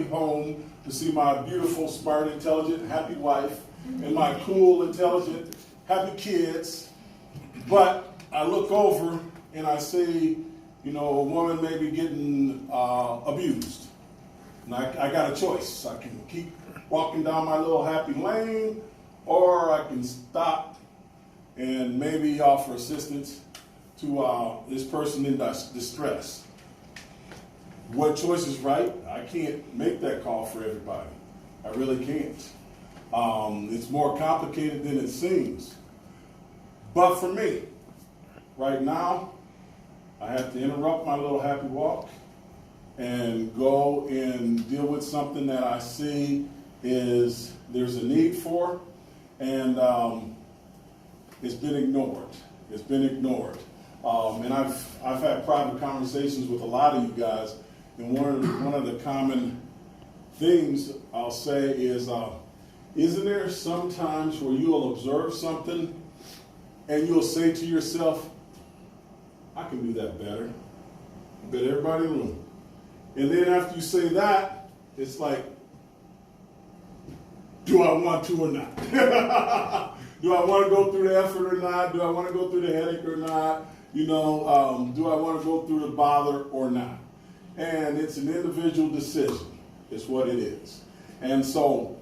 home to see my beautiful, smart, intelligent, happy wife and my cool, intelligent, happy kids. But I look over and I see, a woman may be getting abused. And I got a choice. I can keep walking down my little happy lane, or I can stop and maybe offer assistance to this person in distress. What choice is right? I can't make that call for everybody. I really can't. It's more complicated than it seems. But for me, right now, I have to interrupt my little happy walk and go and deal with something that I see there's a need for, and it's been ignored. It's been ignored. And I've had private conversations with a lot of you guys, and one of the common things I'll say is, isn't there some times where you'll observe something and you'll say to yourself, I can do that better. I bet everybody in the room. And then after you say that, it's like, do I want to or not? Do I want to go through the effort or not? Do I want to go through the headache or not? Do I want to go through the bother or not? And it's an individual decision, is what it is. And so,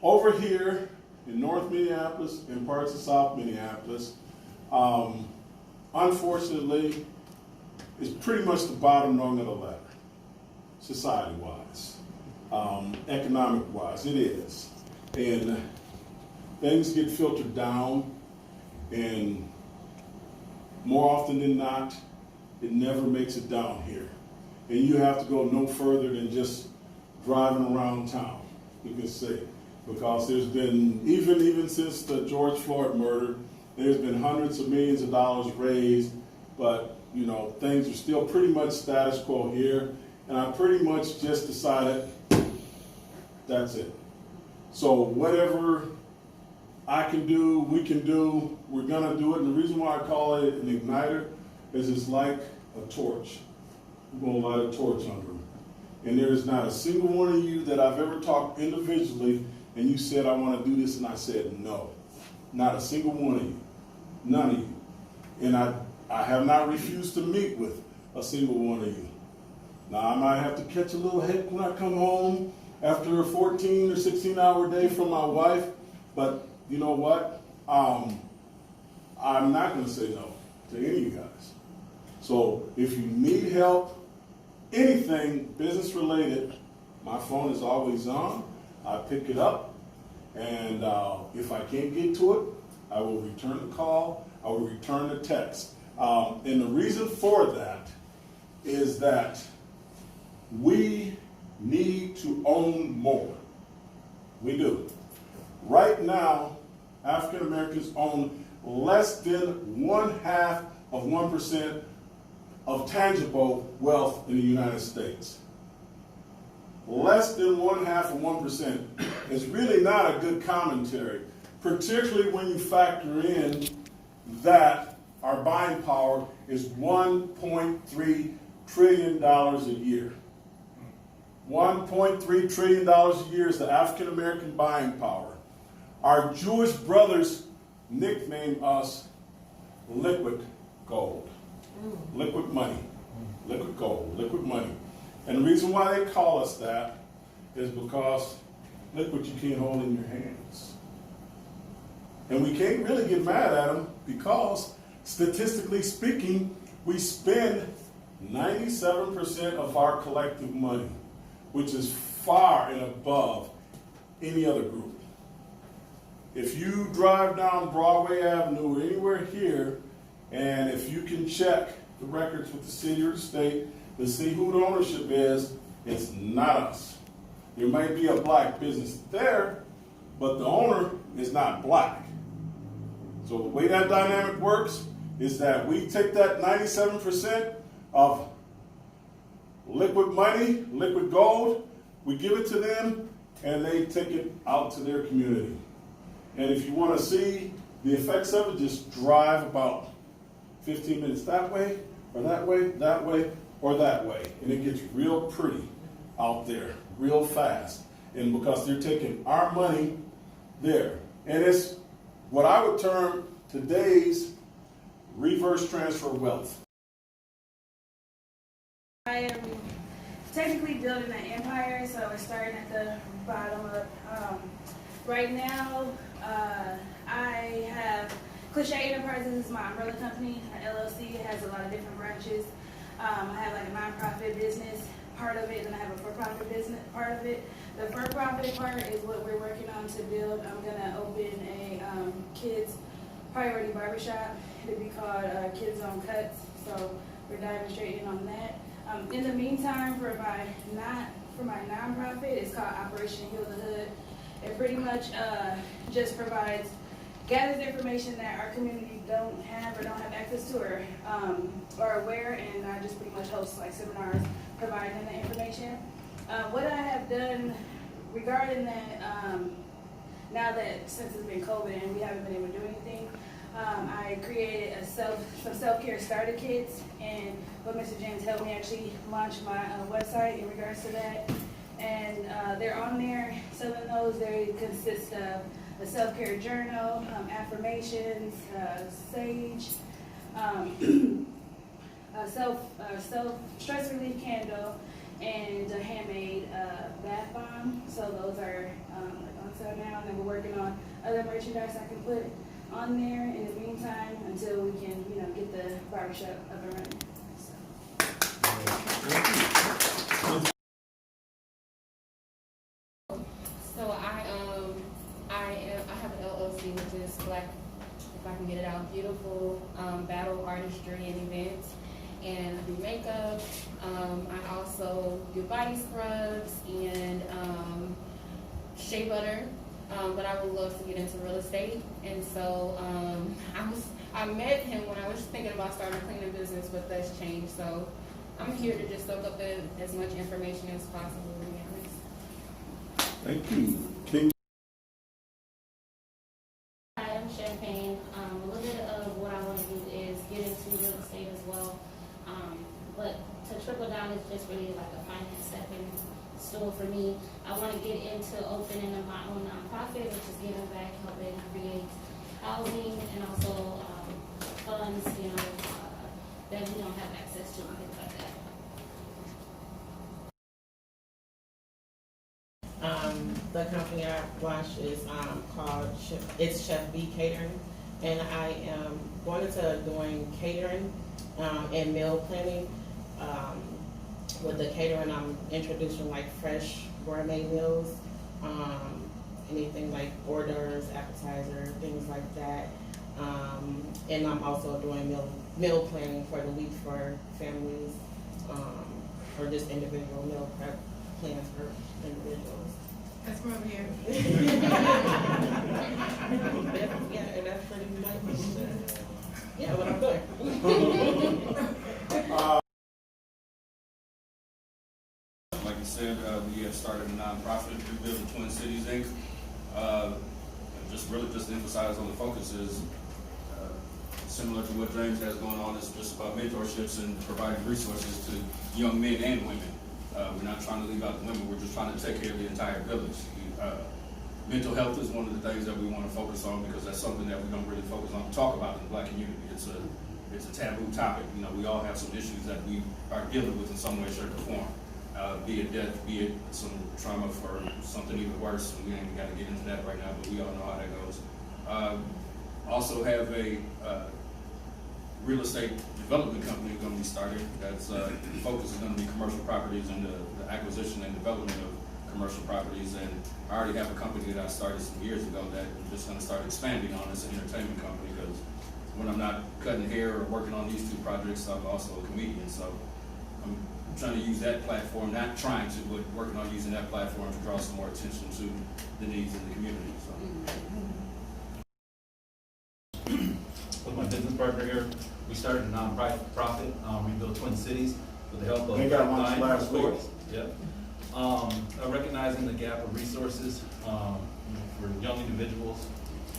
over here in North Minneapolis and parts of South Minneapolis, unfortunately, it's pretty much the bottom rung of the ladder, society-wise, economic-wise, it is. And things get filtered down, and more often than not, it never makes it down here. And you have to go no further than just driving around town, you can say. Because there's been, even since the George Floyd murder, there's been hundreds of millions of dollars raised, but things are still pretty much status quo here. And I pretty much just decided that's it. So whatever I can do, we can do, we're gonna do it. And the reason why I call it an igniter is it's like a torch. We're gonna light a torch under them. And there is not a single one of you that I've ever talked individually and you said, I wanna do this, and I said no. Not a single one of you. None of you. And I have not refused to meet with a single one of you. Now, I might have to catch a little heck when I come home after a 14 or 16-hour day from my wife, but you know what? I'm not going to say no to any of you guys. So if you need help, anything business-related, my phone is always on. I pick it up, and if I can't get to it, I will return the call. I will return the text. And the reason for that is that we need to own more. We do. Right now, African Americans own less than 0.5% of tangible wealth in the United States. Less than 0.5% is really not a good commentary, particularly when you factor in that our buying power is $1.3 trillion a year. $1.3 trillion a year is the African American buying power. Our Jewish brothers nickname us liquid gold. Liquid money. Liquid gold. Liquid money. And the reason why they call us that is because liquid you can't hold in your hands. And we can't really get mad at them because, statistically speaking, we spend 97% of our collective money, which is far and above any other group. If you drive down Broadway Avenue or anywhere here, and if you can check the records with the city or the state to see who the ownership is, it's not us. There might be a black business there, but the owner is not black. So the way that dynamic works is that we take that 97% of liquid money, liquid gold, we give it to them, and they take it out to their community. And if you want to see the effects of it, just drive about 15 minutes that way, or that way, that way, or that way. And it gets real pretty. out there real fast. And because they're taking our money there. And it's what I would term today's reverse transfer wealth. I am technically building an empire, so we're starting at the bottom up. Right now, I have Cliche Enterprises is my umbrella company, an LLC. It has a lot of different branches. I have like a nonprofit business part of it, and I have a for-profit business part of it. The for-profit part is what we're working on to build. I'm gonna open a kids priority barbershop. It'll be called Kids on Cuts. So we're diving straight in on that. In the meantime, for my nonprofit, it's called Operation Heal the Hood. It pretty much just gathers information that our community don't have or don't have access to or are aware, and I just pretty much host like seminars providing the information. What I have done regarding that, now that since it's been COVID and we haven't been able to do anything, I created some self-care starter kits, and what Mr. James helped me actually launch my website in regards to that. And they're on there selling those. They consist of a self-care journal, affirmations, sage, stress relief candle, and a handmade bath bomb. So those are on sale now, and then we're working on other merchandise I can put on there in the meantime until we can, get the barbershop up and running. So I have an LLC, which is Black, if I can get it out, Beautiful Battle Artistry and Events, and I do makeup. I also do body scrubs and shea butter. But I would love to get into real estate, and so I met him when I was thinking about starting a cleaning business, but that's changed. So I'm here to just soak up as much information as possible, to be honest. Thank you. King. Hi, I'm Champagne. A little bit of what I want to do is get into real estate as well. But to trickle down is just really like a finance stepping stool for me. I want to get into opening up my own nonprofit, which is giving back, helping create housing and also funds, that we don't have access to and things like that. The company I launched is called Chef B Catering, and I am going into doing catering and meal planning. With the catering, I'm introducing like fresh gourmet meals, anything like hors d'oeuvres, appetizer, things like that. And I'm also doing meal planning for the week for families, or just individual meal prep plans for individuals. That's from here. Yeah, and that's pretty much what I'm doing. Like you said, we have started a nonprofit, Rebuilding Twin Cities, Inc. Just to emphasize on the focus is similar to what James has going on. It's just about mentorships and providing resources to young men and women. We're not trying to leave out the women. We're just trying to take care of the entire village. Mental health is one of the things that we want to focus on because that's something that we don't really focus on, talk about in the Black community. It's a taboo topic. We all have some issues that we are dealing with in some way, shape, or form. Be it death, be it some trauma for something even worse. We ain't got to get into that right now, but we all know how that goes. Also have a real estate development company going to be started. That's the focus is going to be commercial properties and the acquisition and development of commercial properties. And I already have a company that I started some years ago that I'm just going to start expanding on. It's an entertainment company because when I'm not cutting hair or working on these two projects, I'm also a comedian. So I'm trying to use that platform, not trying to, but working on using that platform to draw some more attention to the needs in the community. So. With my business partner here, we started a non-profit, Rebuild Twin Cities, with the help of They got lunch last week. Yep. Recognizing the gap of resources for young individuals.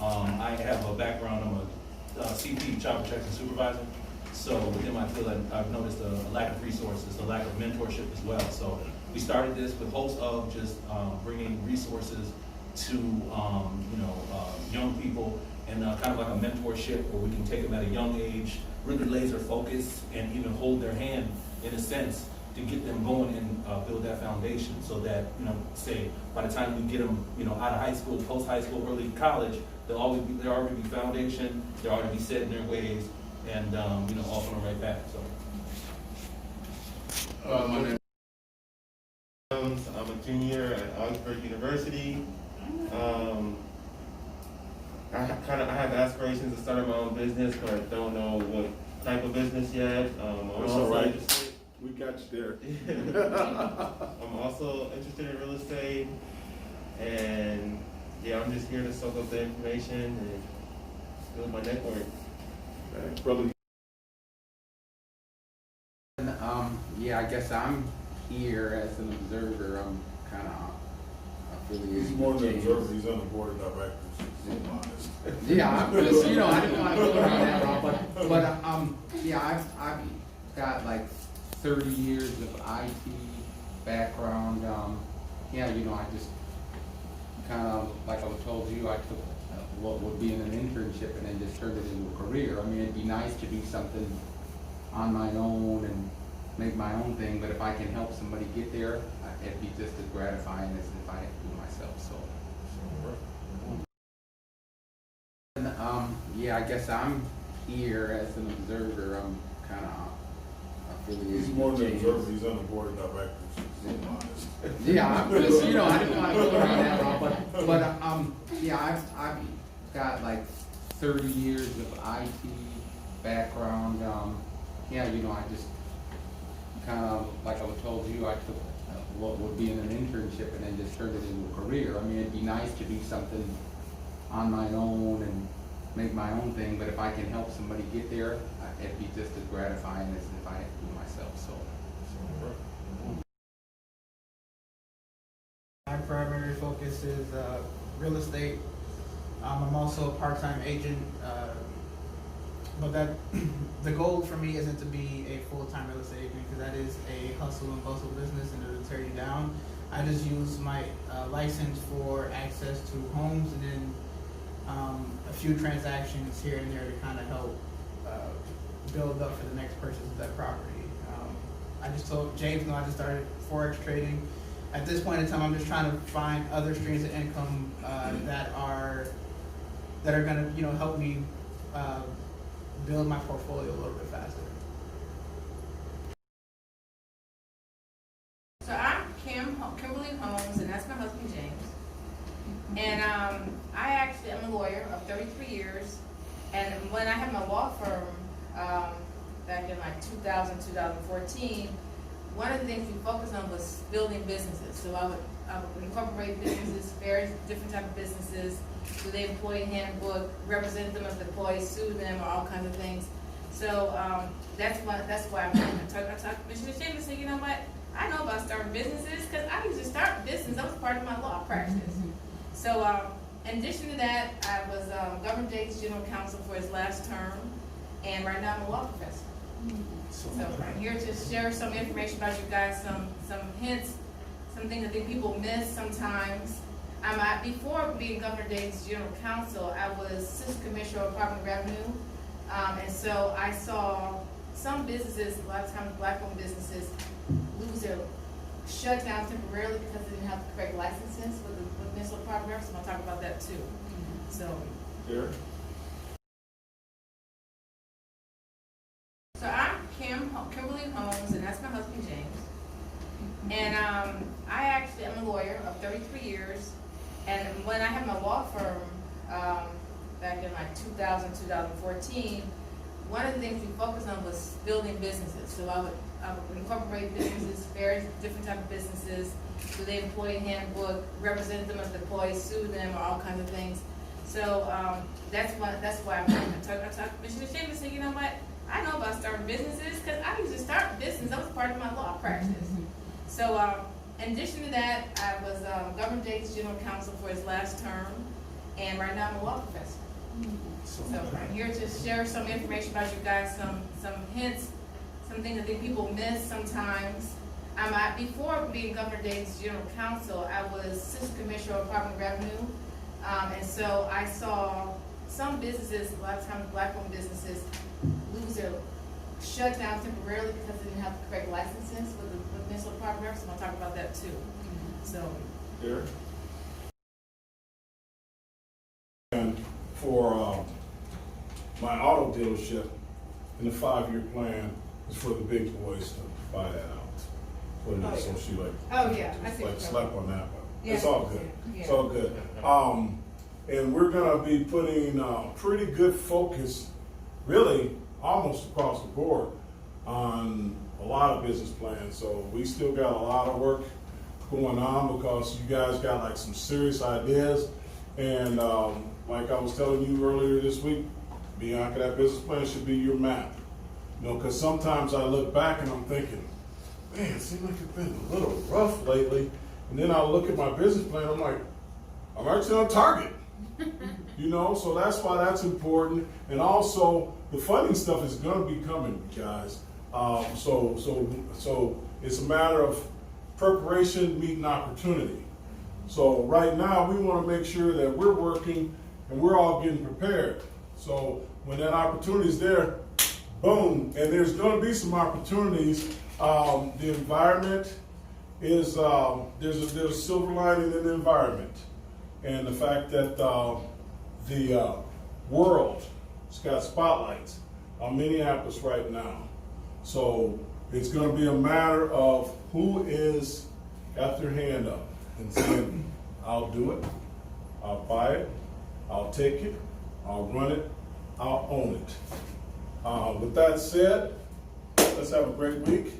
I have a background, I'm a CP, child protection supervisor. So within my field, I've noticed a lack of resources, a lack of mentorship as well. So we started this with hopes of just bringing resources to young people and kind of like a mentorship where we can take them at a young age, really laser focus, and even hold their hand in a sense to get them going and build that foundation so that, say by the time we get them, out of high school, post high school, early college, there already be foundation, they'll already be set in their ways, and off on the right path. So. My name is I'm a junior at Augsburg University. I have aspirations to start my own business, but I don't know what type of business yet. That's all right. We got you there. I'm also interested in real estate, and yeah, I'm just here to soak up the information and build my network. Okay, brother. Yeah, I guess I'm here as an observer. I'm kind of affiliated. He's more with than an James. observer, he's on the board of directors, to be honest. Yeah, I didn't want to go down that route, but yeah, I've got like 30 years of IT background. Yeah, I just kind of, like I was told you, I took what would be an internship and then just turned it into a career. I mean, it'd be nice to do something on my own and make my own thing, but if I can help somebody get there, it'd be just as gratifying as if I had to do it myself. Yeah, I guess I'm here as an observer. I'm kind of affiliated. He's more with than an James. observer, he's on the board of directors, to be honest. Yeah, I didn't want to go down that route, but yeah, I've got like 30 years of IT background. Yeah, I just kind of, like I was told you, I took what would be an internship and then just turned it into a career. I mean, it'd be nice to do something on my own and make my own thing, but if I can help somebody get there, it'd be just as gratifying as if I had to do it myself. So. My primary focus is real estate. I'm also a part-time agent, but the goal for me isn't to be a full-time real estate agent, because that is a hustle and bustle business and it'll tear you down. I just use my license for access to homes and then a few transactions here and there to kind of help build up for the next purchase of that property. I just told James, I just started Forex trading. At this point in time, I'm just trying to find other streams of income that are going to, help me build my portfolio a little bit faster. So I'm Kimberly Holmes, and that's my husband James. And I'm a lawyer of 33 years. And when I had my law firm back in like 2014, one of the things we focused on was building businesses. So I would incorporate businesses, various different type of businesses, do the employee handbook, represent them as employees, sue them, or all kinds of things. So that's why I'm talking to Mr. James and said, you know what? I know about starting businesses because I used to start business. That was part of my law practice. So in addition to that, I was Governor Dake's general counsel for his last term, and right now I'm a law professor. So I'm here to share some information about you guys, some hints, some things I think people miss sometimes. Before being Governor Dake's general counsel, I was Assistant Commissioner of Department of Revenue, and so I saw some businesses, a lot of times black-owned businesses, lose their shut down temporarily because they didn't have the correct licenses with Minnesota Department of Revenue. So I'm going to talk about that too. So. Here. So I'm Kimberly Holmes, and that's my husband James. And I'm a lawyer of 33 years. And when I had my law firm back in like 2014, one of the things we focused on was building businesses. So I would incorporate businesses, various different type of businesses, do the employee handbook, represent them as employees, sue them, or all kinds of things. So that's why I'm talking to Mr. James and said, you know what? I know about starting businesses because I used to start business. That was part of my law practice. So in addition to that, I was Governor Dake's general counsel for his last term, and right now I'm a law professor. So I'm here to share some information about you guys, some hints, some things I think people miss sometimes. before being Governor Davis' general counsel, I was assistant commissioner of Department of Revenue. And so I saw some businesses, a lot of times black-owned businesses, lose their shut down temporarily because they didn't have the correct licenses with the Minnesota Department of Revenue. So I'll talk about that too. So. Here. And for my auto dealership, in the 5-year plan is for the big boys to buy that out. Put it in, so she like, Oh, yeah, I see. like slept on that, but Yeah. it's all good. Yeah. It's all good. And we're gonna be putting pretty good focus, really almost across the board, on a lot of business plans. So we still got a lot of work going on because you guys got like some serious ideas. And like I was telling you earlier this week, Bianca, that business plan should be your map. You know, because sometimes I look back and I'm thinking, man, it seems like it's been a little rough lately. And then I look at my business plan, I'm like, I'm actually on target. You know, so that's why that's important. And also, the funding stuff is going to be coming, guys. So it's a matter of preparation meeting opportunity. So right now, we want to make sure that we're working and we're all getting prepared. So when that opportunity is there, boom, and there's going to be some opportunities. The environment is, there's a silver lining in the environment. And the fact that the world has got spotlights on Minneapolis right now. So it's going to be a matter of who is got their hand up and saying, I'll do it, I'll buy it, I'll take it, I'll run it, I'll own it. With that said, let's have a great week.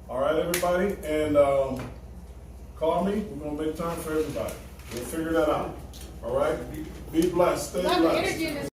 All right, everybody, and call me. We're going to make time for everybody. We'll figure that out. All right? Be blessed. Stay blessed.